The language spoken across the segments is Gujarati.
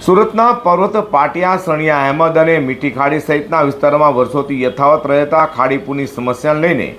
સુરતના પર્વત પાટિયા સણિયા અહેમદ અને મીઠી ખાડી સહિતના વિસ્તારોમાં વર્ષોથી યથાવત રહેતા ખાડીપુરની સમસ્યાને લઈને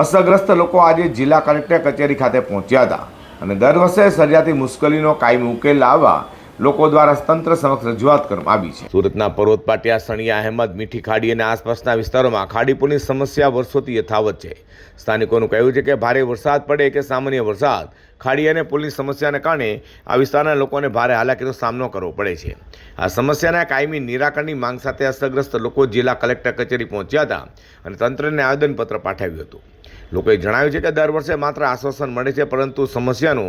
અસરગ્રસ્ત લોકો આજે જિલ્લા કલેક્ટર કચેરી ખાતે પહોંચ્યા હતા અને દર વર્ષે સર્જાતી મુશ્કેલીનો કાયમી ઉકેલ લાવવા લોકો દ્વારા તંત્ર સમક્ષ રજૂઆત કરવામાં આવી છે। સુરતના પર્વત પાટિયા સણિયા અહેમદ મીઠી ખાડી અને આસપાસના વિસ્તારોમાં ખાડીપુરની સમસ્યા વર્ષોથી યથાવત છે। સ્થાનિકોનું કહેવું છે કે ભારે વરસાદ પડે કે સામાન્ય વરસાદ ખાડી અને પુલની સમસ્યાને કારણે આ વિસ્તારના લોકોને ભારે હાલાકીનો સામનો કરવો પડે છે। આ સમસ્યાના કાયમી નિરાકરણની માંગ સાથે અસરગ્રસ્ત લોકો જિલ્લા કલેક્ટર કચેરી પહોંચ્યા હતા અને તંત્રને આવેદનપત્ર પાઠવ્યું હતું। લોકોએ જણાવ્યું છે કે દર વર્ષે માત્ર આશ્વાસન મળે છે, પરંતુ સમસ્યાનો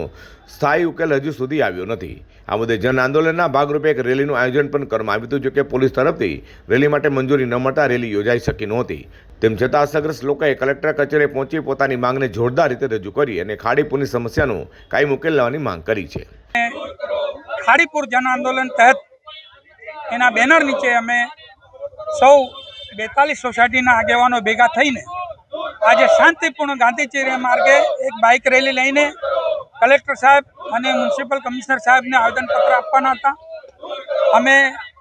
સ્થાયી ઉકેલ હજુ સુધી આવ્યો નથી। આ મુદ્દે જન આંદોલનના ભાગરૂપે એક રેલીનું આયોજન પણ કરવામાં આવ્યું હતું, જો કે પોલીસ તરફથી રેલી માટે મંજૂરી ન મળતા રેલી યોજાઈ શકી નહોતી। તેમ છતાં અસરગ્રસ્ત લોકોએ કલેક્ટર કચેરીએ પહોંચી પોતાની માંગને જોરદાર રીતે રજૂ કરી અને ખાડીપુરની સમસ્યાનો કાયમી ઉકેલ લાવવાની માંગ કરી છે। ખાડીપુર જન આંદોલન તહેત એના બેનર નીચે અમે સૌ 42 સોસાયટીના આગેવાનો ભેગા થઈને આજે શાંતિપૂર્ણ ગાંધીચીરી માર્ગે એક બાઇક રેલી લઈને કલેક્ટર સાહેબ અને મ્યુનિસિપલ કમિશનર સાહેબને આવેદનપત્ર આપવાના હતા। અમે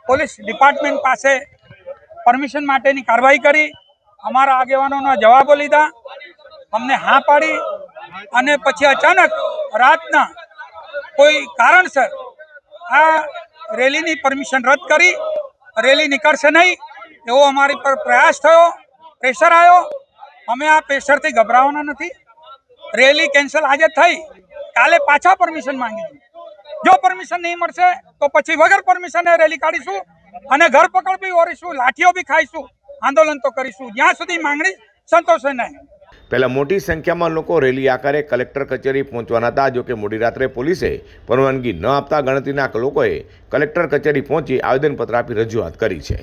પોલીસ ડિપાર્ટમેન્ટ પાસે પરમિશન માટેની કાર્યવાહી કરી, અમારા આગેવાનોના જવાબો લીધા, અમને હા પાડી અને પછી અચાનક રાતના કોઈ કારણસર આ રેલીની પરમિશન રદ કરી રેલી નીકળશે નહીં એવો અમારી પર પ્રયાસ થયો, પ્રેશર આવ્યો। અમે આ પ્રેશરથી ગભરાવાના નથી। રેલી કેન્સલ આજે થઈ, કાલે પાછા પરમિશન માંગીશું। જો પરમિશન નહીં મળશે તો પછી વગર પરમિશને રેલી કાઢીશું અને ધરપકડ બી ઓરીશું, લાઠીઓ બી ખાઈશું, આંદોલન તો કરીશું જ્યાં સુધી માંગણી સંતોષે નહીં। પહેલા મોટી સંખ્યામાં લોકો રેલી આકારે કલેક્ટર કચેરી પહોંચવાના હતા, જો કે મોડી રાત્રે પોલીસે પરવાનગી ન આપતા ગણતરીના લોકોએ કલેક્ટર કચેરી પહોંચી આવેદનપત્ર આપી રજૂઆત કરી છે।